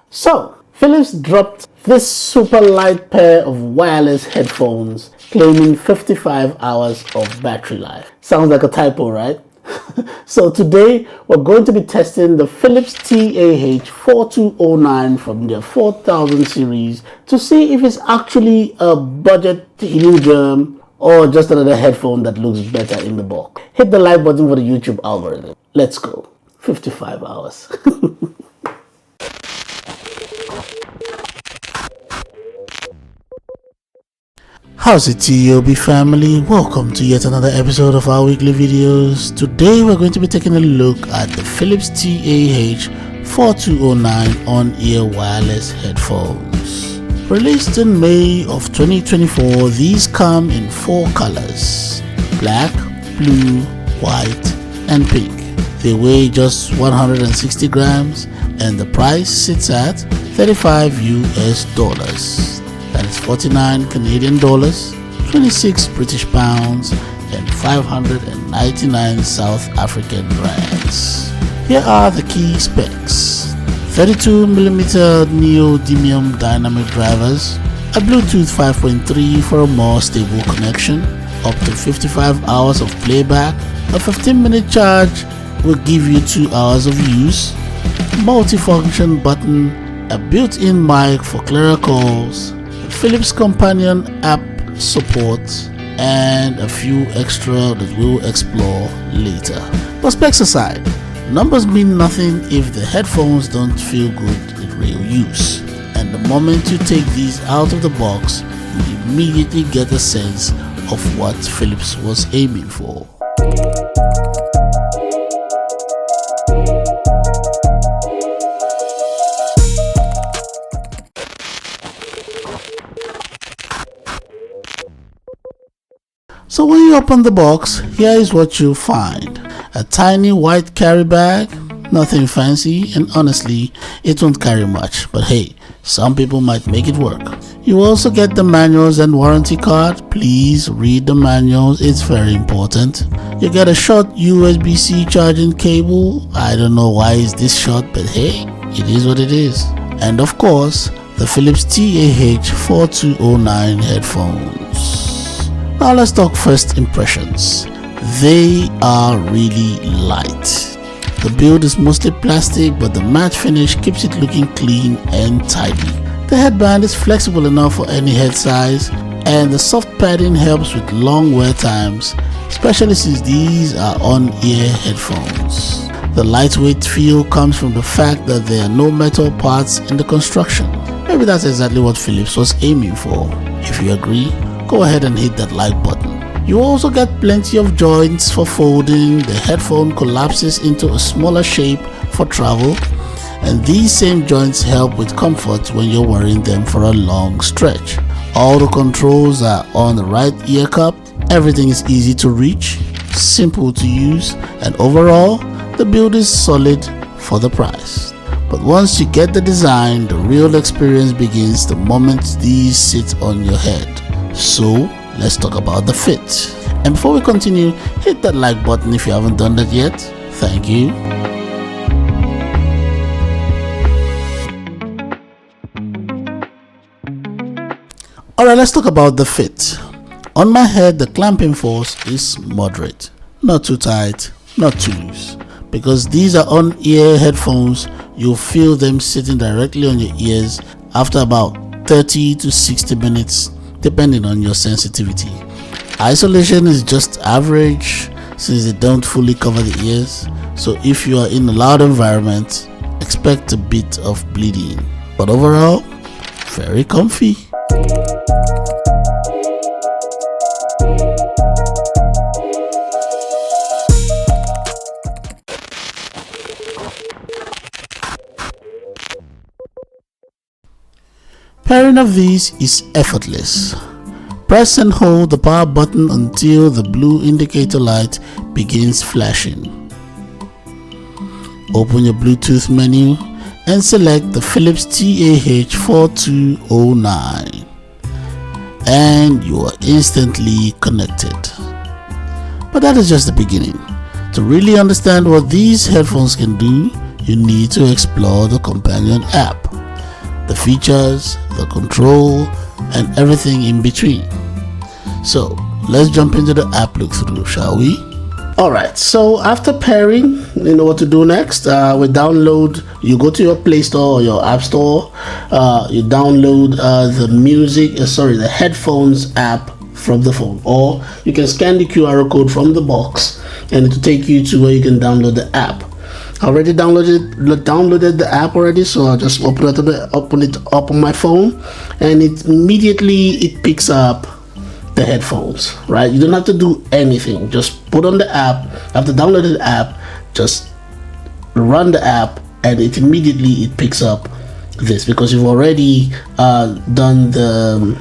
So, Philips dropped this super light pair of wireless headphones claiming 55 hours of battery life. Sounds like a typo, right? So today we're going to be testing the Philips TAH 4209 from their 4000 series to see if it's actually a budget hidden gem or just another headphone that looks better in the box. Hit the like button for the YouTube algorithm. Let's go. 55 hours. How's it, TOB family? Welcome to yet another episode of our weekly videos. Today we're going to be taking a look at the Philips TAH 4209 on-ear wireless headphones. Released in May of 2024, these come in 4 colors: black, blue, white, and pink. They weigh just 160 grams and the price sits at $35 US. That is 49 Canadian dollars, 26 British pounds, and 599 South African rands. Here are the key specs: 32mm neodymium dynamic drivers, a Bluetooth 5.3 for a more stable connection, up to 55 hours of playback, a 15-minute charge will give you 2 hours of use, multifunction button, a built-in mic for clearer calls, Philips companion app support, and a few extra that we'll explore later. But specs aside, numbers mean nothing if the headphones don't feel good in real use. And the moment you take these out of the box, you immediately get a sense of what Philips was aiming for. So when you open the box, here is what you'll find: a tiny white carry bag, nothing fancy, and honestly, it won't carry much, but hey, some people might make it work. You also get the manuals and warranty card. Please read the manuals, it's very important. You get a short USB-C charging cable. I don't know why it's this short, but hey, it is what it is. And of course, the Philips TAH 4209 headphones. Now let's talk first impressions. They are really light. The build is mostly plastic, but the matte finish keeps it looking clean and tidy. The headband is flexible enough for any head size, and the soft padding helps with long wear times, especially since these are on-ear headphones. The lightweight feel comes from the fact that there are no metal parts in the construction. Maybe that's exactly what Philips was aiming for. If you agree, go ahead and hit that like button. You also get plenty of joints for folding. The headphone collapses into a smaller shape for travel, and these same joints help with comfort when you're wearing them for a long stretch. All the controls are on the right ear cup. Everything is easy to reach, simple to use, and overall the build is solid for the price. But once you get the design, the real experience begins the moment these sit on your head. So let's talk about the fit. And before we continue, hit that like button if you haven't done that yet. Thank you. Alright, let's talk about the fit. On my head, the clamping force is moderate. Not too tight, not too loose. Because these are on-ear headphones, you'll feel them sitting directly on your ears after about 30 to 60 minutes, depending on your sensitivity. Isolation is just average since they don't fully cover the ears, so if you are in a loud environment, expect a bit of bleeding. But overall, very comfy. Pairing of these is effortless. Press and hold the power button until the blue indicator light begins flashing. Open your Bluetooth menu and select the Philips TAH 4209 and you are instantly connected. But that is just the beginning. To really understand what these headphones can do, you need to explore the companion app. features, the control, and everything in between. So let's jump into the app look through, shall we? Alright, so after pairing, you know what to do next. We download, you go to your Play Store or your App Store, you download the Headphones app from the phone, or you can scan the QR code from the box and it will take you to where you can download the app. I already downloaded the app already, so I'll just open it up on my phone, and it immediately picks up the headphones, right? You don't have to do anything, just put on the app. After downloading the app, just run the app and it immediately picks up this, because you've already done the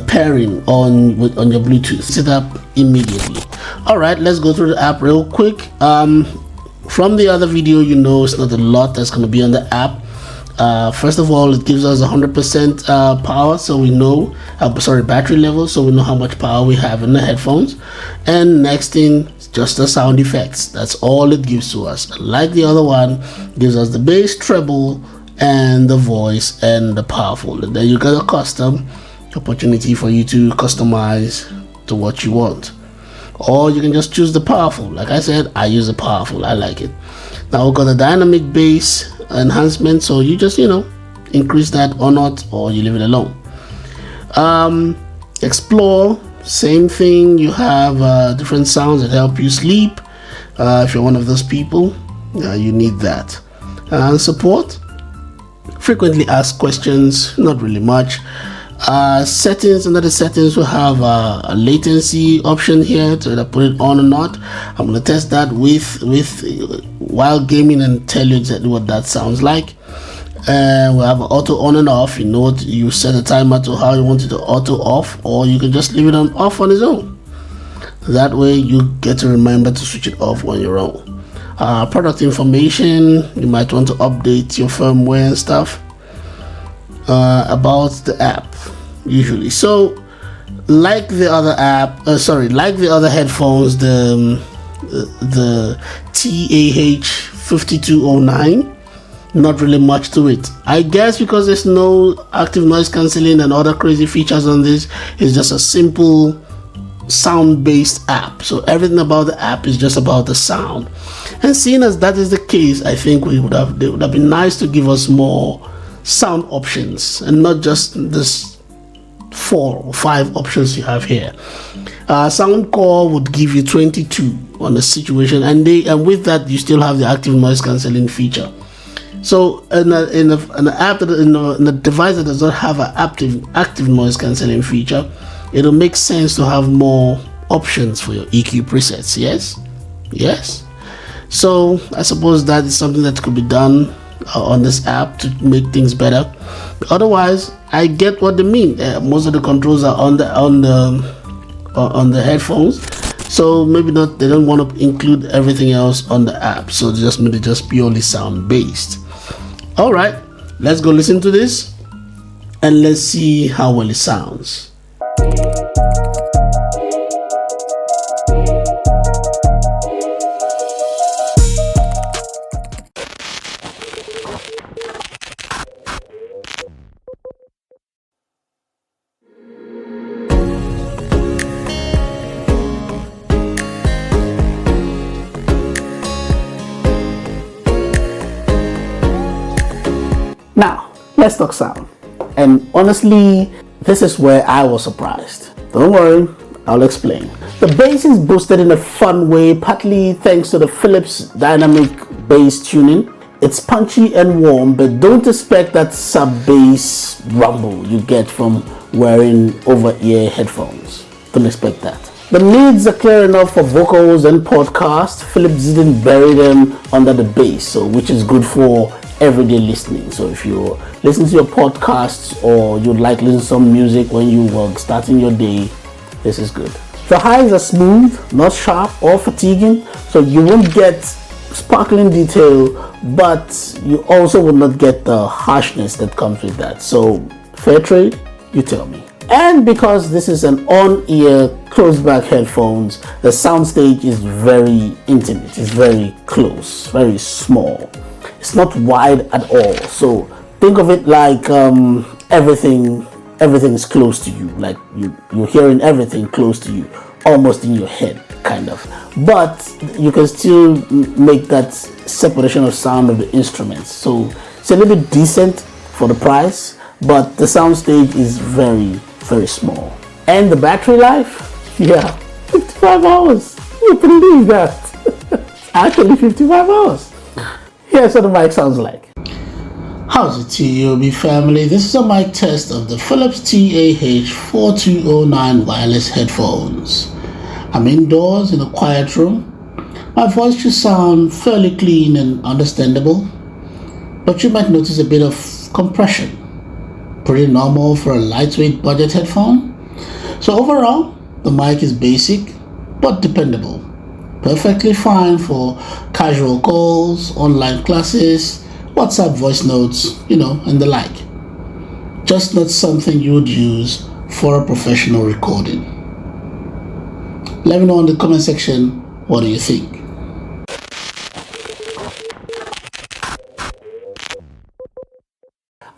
pairing on your Bluetooth. Set up immediately. All right, let's go through the app real quick. From the other video, you know it's not a lot that's going to be on the app. First of all, it gives us 100% power, so we know battery level, so we know how much power we have in the headphones. And next thing, just the sound effects. That's all it gives to us. Like the other one, gives us the bass, treble, and the voice and the powerful. And then you get a custom opportunity for you to customize to what you want, or you can just choose the powerful. Like I said, I use the powerful. I like it. Now we've got the dynamic bass enhancement, so you just increase that or not, or you leave it alone. Explore, same thing. You have different sounds that help you sleep. If you're one of those people, you need that. Support, frequently asked questions, not really much. Settings, under the settings we have a latency option here to either put it on or not. I'm going to test that with while gaming and tell you exactly what that sounds like. And we have auto on and off. You know what, you set a timer to how you want it to auto off, or you can just leave it on off on its own. That way you get to remember to switch it off on your own. Product information, you might want to update your firmware and stuff. About the app usually, so like the other headphones, the TAH 5209, not really much to it, I guess, because there's no active noise cancelling and other crazy features on this. It's just a simple sound based app, so everything about the app is just about the sound. And seeing as that is the case, I think it would have been nice to give us more sound options and not just this 4 or 5 options you have here. Sound core would give you 22 on the situation, and with that you still have the active noise cancelling feature. So in a device that does not have an active noise cancelling feature, it'll make sense to have more options for your EQ presets. Yes. So I suppose that is something that could be done on this app to make things better. Otherwise, I get what they mean. Most of the controls are on the headphones, so maybe not. They don't want to include everything else on the app, so just maybe just purely sound based. All right, let's go listen to this and let's see how well it sounds. Now, let's talk sound. And honestly, this is where I was surprised. Don't worry, I'll explain. The bass is boosted in a fun way, partly thanks to the Philips dynamic bass tuning. It's punchy and warm, but don't expect that sub-bass rumble you get from wearing over-ear headphones. Don't expect that. The mids are clear enough for vocals and podcasts. Philips didn't bury them under the bass, so which is good for everyday listening. So if you listen to your podcasts or you'd like to listen to some music when you were starting your day, this is good. The highs are smooth, not sharp or fatiguing, so you won't get sparkling detail, but you also will not get the harshness that comes with that. So fair trade, you tell me. And because this is an on-ear closed-back headphones, the soundstage is very intimate. It's very close, very small. It's not wide at all. So think of it like everything is close to you. Like you're hearing everything close to you, almost in your head, kind of. But you can still make that separation of sound of the instruments. So it's a little bit decent for the price, but the sound stage is very, very small. And the battery life, yeah, 55 hours. You believe that? Actually 55 hours. Here's what the mic sounds like. How's it, TOB family? This is a mic test of the Philips TAH 4209 wireless headphones. I'm indoors in a quiet room. My voice should sound fairly clean and understandable, but you might notice a bit of compression. Pretty normal for a lightweight budget headphone. So overall, the mic is basic but dependable. Perfectly fine for casual calls, online classes, WhatsApp voice notes, and the like. Just not something you would use for a professional recording. Let me know in the comment section, what do you think?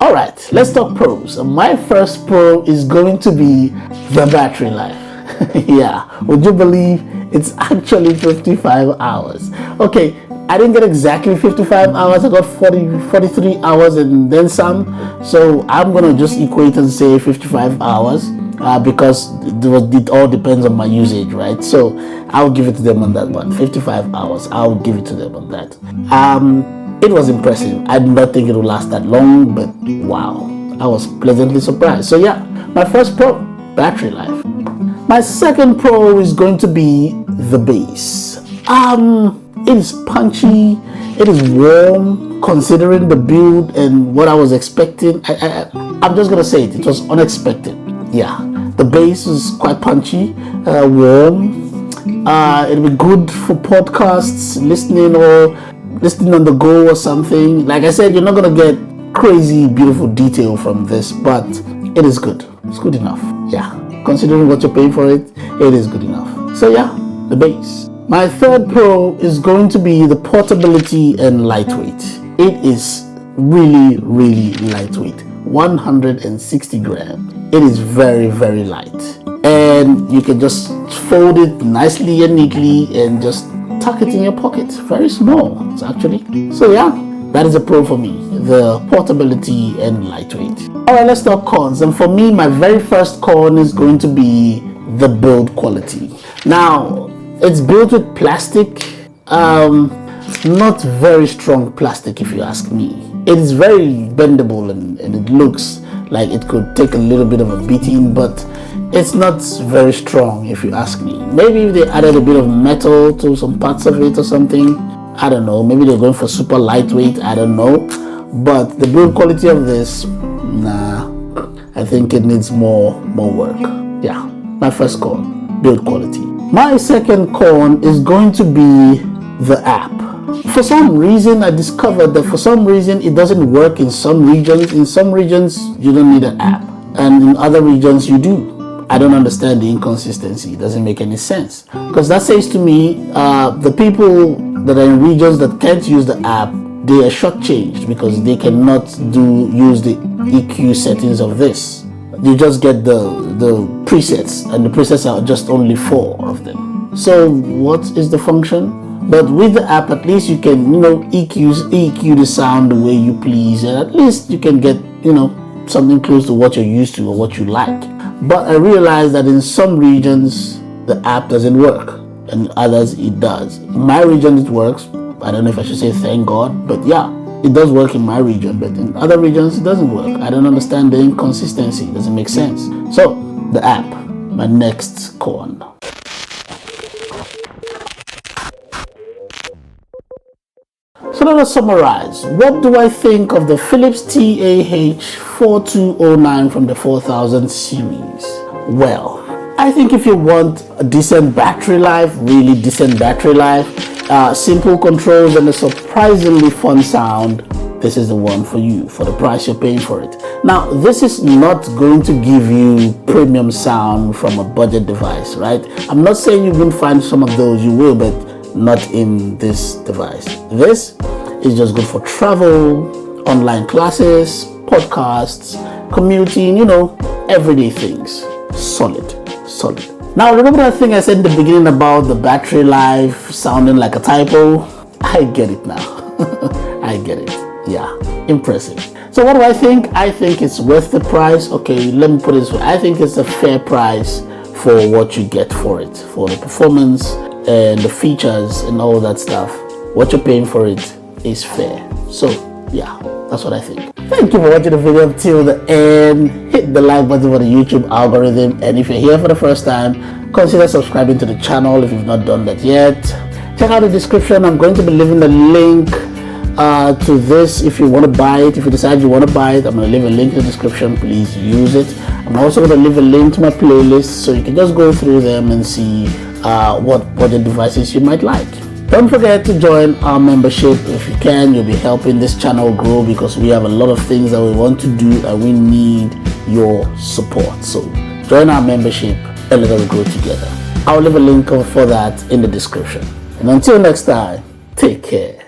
Alright, let's talk pros. My first pro is going to be the battery life. Yeah, would you believe it's actually 55 hours? Okay, I didn't get exactly 55 hours. I got 43 hours and then some. So I'm going to just equate and say 55 hours because it all depends on my usage, right? So I'll give it to them on that one. 55 hours, I'll give it to them on that. It was impressive. I did not think it would last that long, but wow, I was pleasantly surprised. So yeah, my first pro, battery life. My second pro is going to be the bass. It is punchy, it is warm, considering the build and what I was expecting. I'm just gonna say it was unexpected. Yeah, the bass is quite punchy, warm. It'll be good for podcasts, listening on the go or something. Like I said, you're not gonna get crazy beautiful detail from this, but it is good. It's good enough. Yeah, considering what you're paying for it, it is good enough. So yeah, the bass. My third pro is going to be the portability and lightweight. It is really, really lightweight. 160 grams. It is very, very light. And you can just fold it nicely and neatly and just tuck it in your pocket. Very small, it's actually. So yeah, that is a pro for me. The portability and lightweight. Alright, let's talk cons. And for me, my very first con is going to be the build quality. Now, it's built with plastic, not very strong plastic if you ask me. It is very bendable and it looks like it could take a little bit of a beating, but it's not very strong if you ask me. Maybe if they added a bit of metal to some parts of it or something, I don't know. Maybe they're going for super lightweight, I don't know. But the build quality of this, nah, I think it needs more work. Yeah, my first con, build quality. My second con is going to be the app. For some reason, I discovered that for some reason it doesn't work in some regions. In some regions, you don't need an app, and in other regions, you do. I don't understand the inconsistency. It doesn't make any sense. Because that says to me, the people that are in regions that can't use the app, they are shortchanged because they cannot use the EQ settings of this. You just get the presets, and the presets are just only 4 of them. So what is the function? But with the app, at least you can EQ the sound the way you please, and at least you can get something close to what you're used to or what you like. But I realized that in some regions the app doesn't work, and others it does. In my region it works. I don't know if I should say thank God, but yeah, it does work in my region, but in other regions it doesn't work. I don't understand the inconsistency. It doesn't make sense. So the app, my next con. So let us summarize. What do I think of the Philips TAH 4209 from the 4000 series? Well, I think if you want a decent battery life, really decent battery life, simple controls and a surprisingly fun sound, this is the one for you for the price you're paying for it. Now, this is not going to give you premium sound from a budget device, right? I'm not saying you won't find some of those, you will, but not in this device. This It's just good for travel, online classes, podcasts, commuting, everyday things. Solid. Now, remember that thing I said in the beginning about the battery life sounding like a typo? I get it now. I get it. Yeah, impressive. So what do I think? I think it's worth the price. Okay, let me put it this way. I think it's a fair price for what you get for it, for the performance and the features and all that stuff. What you're paying for it is fair. So yeah, that's what I think. Thank you for watching the video up till the end. Hit the like button for the YouTube algorithm, and if you're here for the first time, consider subscribing to the channel if you've not done that yet. Check out the description. I'm going to be leaving a link to this if you want to buy it. If you decide you want to buy it, I'm going to leave a link in the description. Please use it. I'm also going to leave a link to my playlist so you can just go through them and see what the devices you might like. Don't forget to join our membership. If you can, you'll be helping this channel grow, because we have a lot of things that we want to do and we need your support. So join our membership and let us grow together. I'll leave a link for that in the description. And until next time, take care.